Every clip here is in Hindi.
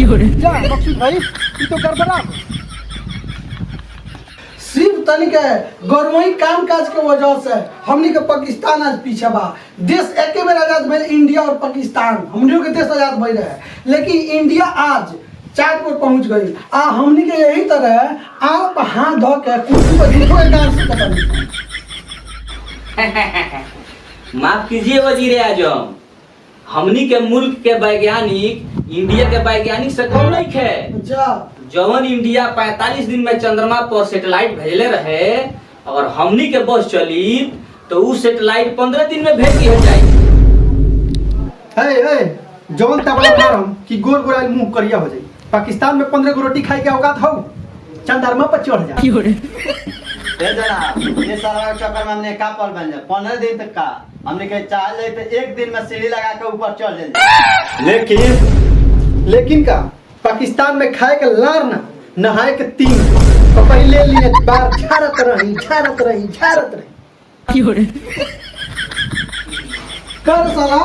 जा मकसूद भाई ये तो गड़बड़ा सिर्फ तनिक गौरवई काम काज के वजह से हमनी के पाकिस्तान आज पीछे बा। देश एके बेर आजाद भेल इंडिया और पाकिस्तान, हमनियों के देश आजाद भइल रहे, लेकिन इंडिया आज चाँद पर पहुंच गई। आ हमनी के यही तरह आप हाथ धो के कुर्सी पर झूठो गान से कदम माफ कीजिए वजीर आजम, हमनी के मुल्क के वैज्ञानिक इंडिया के वैज्ञानिक से कम नहीं खे। जवन इंडिया 45 दिन में चंद्रमा पर सैटेलाइट भेजले रहे, अगर हमनी के बस चली तो उ सैटेलाइट 15 दिन में भेज दिया जाए। जवन तबला फारम कि गोल गोल मुंह करिया हो जाए। पाकिस्तान में 15 को रोटी खाए के औकात हो, चंद्रमा पर चढ़ जाए। ये सारा चक्कर में हमने का पल बन जाए 15 दिन तक का हमने के चाह ले तो एक दिन में सीढ़ी लगा के ऊपर चढ़ जाए। लेकिन का पाकिस्तान में खाए के लार ना नहाए के 3 तो पहले लिए बार झारत रही कर साला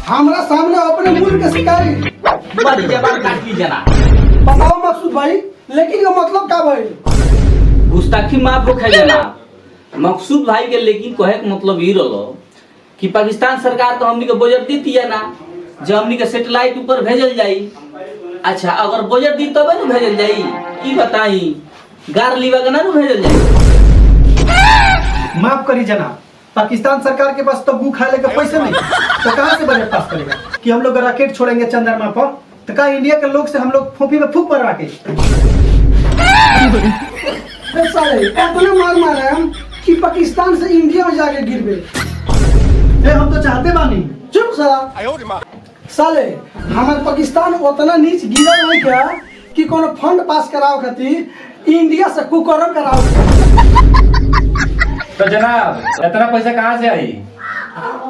हमरा सामने अपने मुल्क के शिकारी बड़ी जबान काट की जना। बताओ मकसूद भाई, लेकिन का मतलब का भाई? गुस्ताखी माफ रखे जना मकसूद भाई के, लेकिन कहे के मतलब ये रहो कि पाकिस्तान सरकार तो हमनी के बजट दी है ना, जब हमनी के सैटेलाइट ऊपर भेजल जाई। अच्छा अगर बजट दी तबे न भेजल जाई, ई बताई गार लीवा के ना भेजल जाई। माफ करी जनाब, पाकिस्तान सरकार के पास तो गू खाने के पैसे नहीं, तो कहाँ से बजट पास करेगा कि हम लोग रॉकेट छोड़ेंगे चंद्रमा पर? तो कहा इंडिया के लोग से हम लोग फोफी में फूक मरवा के इतना मार मारे हम कि पाकिस्तान से इंडिया में जाके गिर गए। हम तो चाहते बानी चुप साला साले, हमारे पाकिस्तान उतना नीच गिरा नहीं क्या कि कोनो फंड पास कराओ खातिर इंडिया से कुकरम कराओ। तो जनाब इतना पैसा कहाँ से आई?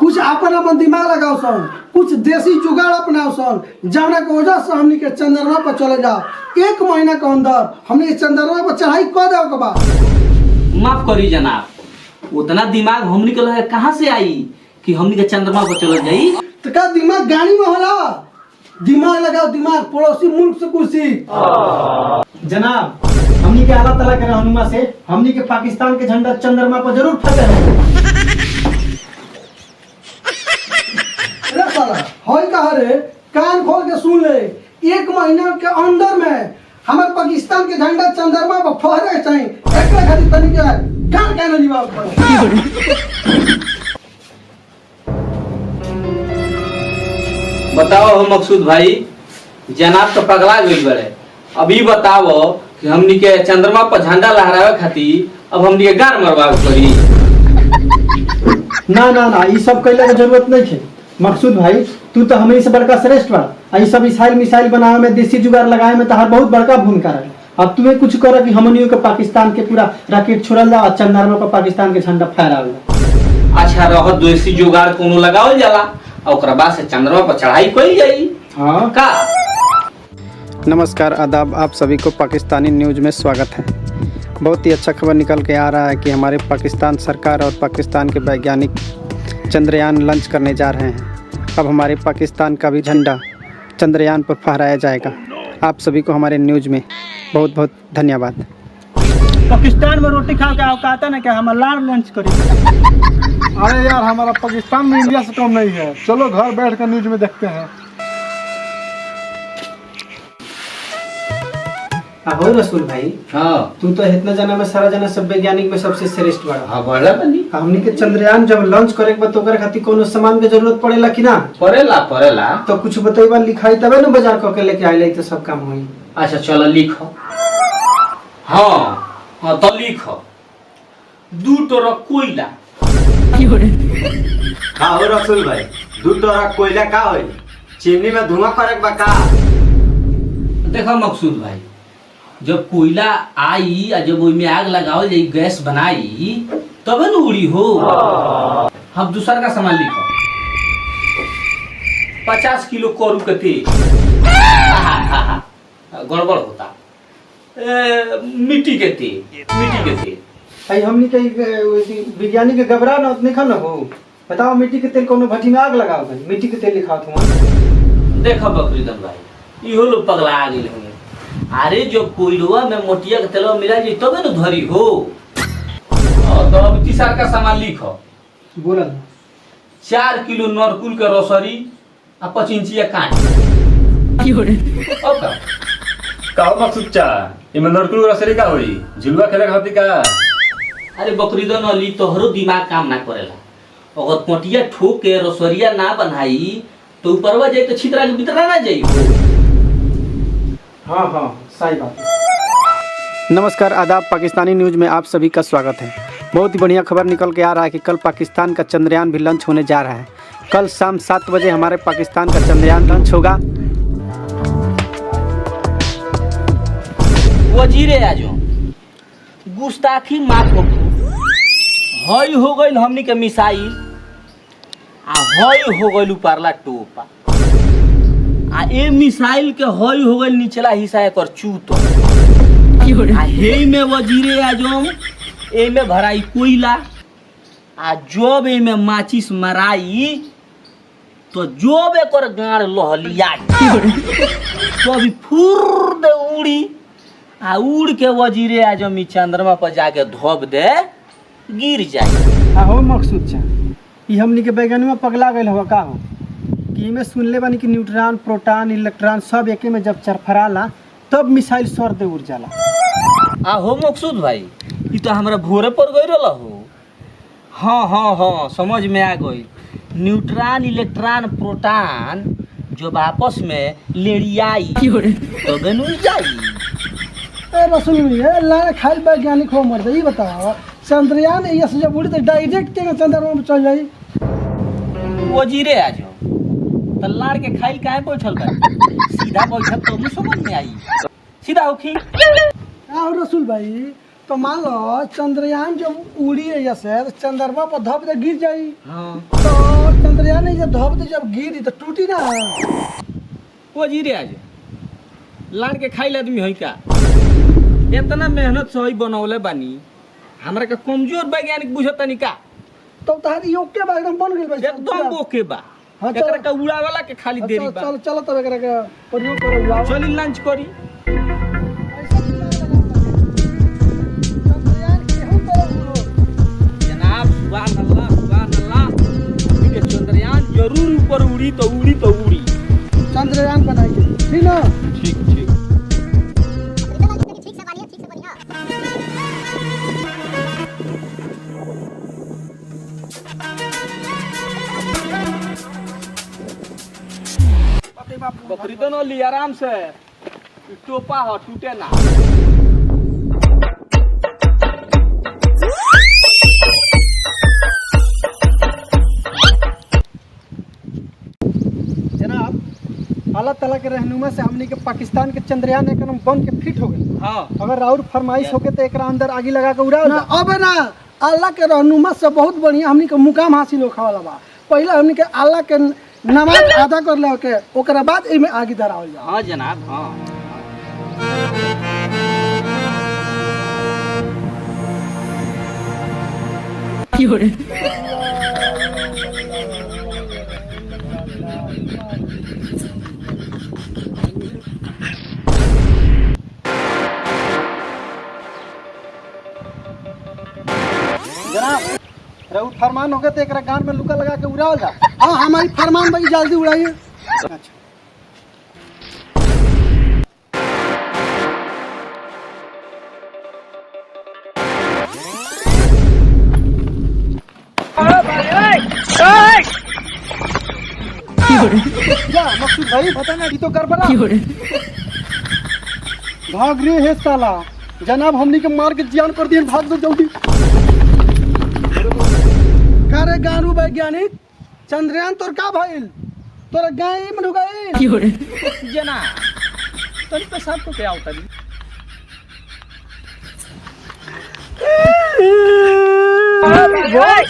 कुछ अपन दिमाग लगाओ सन, कुछ देसी जुगाड़ अपनाओ सन, जवना के वजह से हमनी के चंद्रमा पर चले जाओ। 1 महीना के अंदर हमनी के चंद्रमा पर चढ़ाई कर दो के बाद। माफ करी जनाब, उतना दिमाग हमनी के लगे कहाँ से आई कि हमनी के चंद्रमा पर चले जाई? तो का दिमाग गाड़ी में होला? दिमाग लगाओ, दिमाग पड़ोसी मुल्क से कुर्सी। जनाब हमनी के अल्लाह ताला के रहनुमा से हमनी के पाकिस्तान के झंडा चंद्रमा पर जरूर फटे। होई कहा रे, कान खोल के सुन ले, 1 महीना के अंदर में हमारे पाकिस्तान के झंडा चंद्रमा पर फहरे चाहिए। एकरा खातिर तनिक गान कहना जवाब बताओ हो मकसूद भाई, जनाब तो पगला गई बड़े। अभी बताओ कि हमनी के चंद्रमा पर झंडा लहरावे खातिर अब हमनी के गार मरवावे पड़ी? ना ये सब कहले के जरूरत नहीं है। मकसूद भाई तू तो हमें से बड़का श्रेष्ठ बा। आई सब मिसाइल बनावे में, देसी जुगाड़ लगाए में तहार बहुत बड़का भूमिका है। अब तुम्हें कुछ करो कि हमनियों के पाकिस्तान के पूरा रॉकेट छोड़ल जाओ और चंद्रमा पर पाकिस्तान के झंडा फहरावे। अच्छा रहो, देसी जुगाड़ कोनो लगावल जाला और ओकरा बाद से चंद्रमा पर चढ़ाई कइल जाई। हां का नमस्कार आदाब, आप सभी को पाकिस्तानी न्यूज़ में स्वागत है। बहुत ही अच्छा खबर निकल के आ रहा है कि हमारे पाकिस्तान सरकार और पाकिस्तान के वैज्ञानिक चंद्रयान लॉन्च करने जा रहे हैं। अब हमारे पाकिस्तान का भी झंडा चंद्रयान पर फहराया जाएगा। आप सभी को हमारे न्यूज़ में बहुत बहुत धन्यवाद। पाकिस्तान में रोटी खा के औकात है ना क्या हम अलार्म लॉन्च करें? अरे यार हमारा पाकिस्तान में इंडिया से कम नहीं है, चलो घर बैठ कर न्यूज में देखते हैं। हो रसूल भाई, हाँ तू तो इतना जना में सारा जना सब वैज्ञानिक में सबसे श्रेष्ठ बड़ा। हाँ बड़ा बनी। हमनी के चंद्रयान जब लॉन्च करे के बाद तो ओकरा खातिर कोनो सामान के जरूरत पड़ेला कि ना? पड़ेला तो कुछ बतईबा लिखाई तबे ना बाजार को के लेके आइले तो सब काम होई। अच्छा चलो लिखो। हाँ तो लिखो 2 टरक कोयला। का हो रसूल भाई, 2 टरक कोयला का होई? चिमनी में धुआं करे बा का? देखो मकसूद भाई, जब कोयला आई और जब में आग लगाओ जाई, गैस बनाई तबे न उड़ी हो। हम दूसरा का सामान लिखो। 50 किलो कोरू के तेल। गड़बड़ होता। मिट्टी के तेल। भाई हमनी के विज्ञानी के घबरा ना उतने खाना हो। बताओ मिट्टी के तेल कोनो भट्टी में आग लगाओ भाई, मिट्टी के तेल लिखाओ तुम। देखो बकरीदन भाई, इहो लोग पगला गेल होंगे। अरे जो कोयलवा में मोटिया के तेलवा मिला जी तबे न धरी हो। तो अब तीसर का सामान लिखो। बोलल 4 किलो नरकुल के रोसरी आ 5 इंचिया काट। अब का का मकसूद चा इमे नरकुल रसरी का होई झुलवा खेले खाती का। अरे बकरीदन अली तोहरो दिमाग काम ना करेला। अगर पोटिया ठोक के रसोरिया ना बनाई तो ऊपरवा जाई तो छितरा के भीतर ना जाई। हाँ हाँ सही बात। नमस्कार आदाब, पाकिस्तानी न्यूज़ में आप सभी का स्वागत है। बहुत ही बढ़िया खबर निकल के आ रहा है कि कल पाकिस्तान का चंद्रयान भी लॉन्च होने जा रहा है। कल शाम 7 बजे हमारे पाकिस्तान का चंद्रयान लॉन्च होगा। वजीरे आजम गुस्ताखी माफ हो हई हो गइल हमनी के मिसाइल आ हई हो गइल ऊपरला टोपा आ ए मिसाइल के हई हो गइल निचला हिस्सा एकर चूत आ हेई में वजीरे आजम ए में भराई कोयला आ जब ए में माचिस मराई तो जब एकर गाड़ लहलिया तो अभी फुर दे उड़ी आ उड़ के वजीरे आजम चंद्रमा पर जाके धोब दे गिर जाए। हो मकसूद छा ई हमनी के वैज्ञानिक में पगला गइल हो का हो कि इमे सुनले बानी कि न्यूट्रॉन प्रोटॉन इलेक्ट्रॉन सब एके में जब चरफराला तब मिसाइल सर दे उड़ जाला। आ हो मकसूद भाई ई तो हमरा भोरे पर गई रहला हो। हाँ समझ में आ गई। न्यूट्रॉन इलेक्ट्रॉन प्रोटॉन जब आपस में लेड़ियाई तो गनु जाई। रसूल भैया लाने खाली वैज्ञानिक हो मर जाई। बताओ चंद्रयान ये से जब उड़ी तो डायरेक्ट के चंद्रमा में चल जाई। वजीरे आजम तो लाड़ के खाइल काहे बैठल बा? सीधा बैठब तो मुझे समझ में आई। सीधा होखी और रसूल भाई तो मान लो चंद्रयान जब उड़ी है जैसे तो चंद्रमा पर धप दे गिर जाई। हाँ तो चंद्रयान जब धप दे जब गिरी तो टूटी ना। वजीरे आजम लाड़ के खाइल आदमी है का? इतना मेहनत से ही बनौले बानी हमरा के कमजोर वैज्ञानिक बुझतनी का? तो तारी योग के बाद एकदम बन गेल भाई एकदम बोके बा। हाँ, चल। एकरा का उड़ावला के खाली देरी बा। चल चल तब एकरा के प्रयोग करे बुलाओ। चली लंच करी। चंद्रयान केहू तरह उड़ो। जनाब सुभान अल्लाह ठीक है। चंद्रयान जरूर ऊपर उड़ी तो उड़ी। चंद्रयान बनाएंगे ठीक ना। ठीक बकरी तो न ली आराम से। टोपा हो टूटे ना। जनाब अल्लाह ताला के रहनुमा से हमनी के पाकिस्तान के चंद्रयान एकदम बन के फिट हो गए। हाँ अगर और फरमाइश होके तो एकरा अंदर आगी लगा के उड़ा ना अब ना अल्लाह के रहनुमा से बहुत बढ़िया हमनी के मुकाम हासिल होखे वाला बा। पहले हमनी के अल्लाह के नमाज अदा कर ले के ओकरा बाद एमे आगे धरावल जा। हाँ जनाब हाँ। जनाब रहू फरमान होके तो एकरा गान में लुका लगा के उड़ावल जा। हाँ हमारी फरमान भाई जल्दी उड़ाइए। अच्छा जा मकसूद भाई पता ना ये तो गड़बड़ा भाग रे है साला। जनाब हमनी के मार के जियान कर दिए। भाग दो जल्दी। करे गारू वैज्ञानिक चंद्रयान तोर का भइल? तोरा गाय में ढुकाई। जनाब तनी पेशाब को क्या होता है?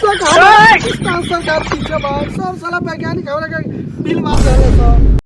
पाकिस्तान सरकार पीछे बात सब साला वैज्ञानिक बिल मार रहे सब।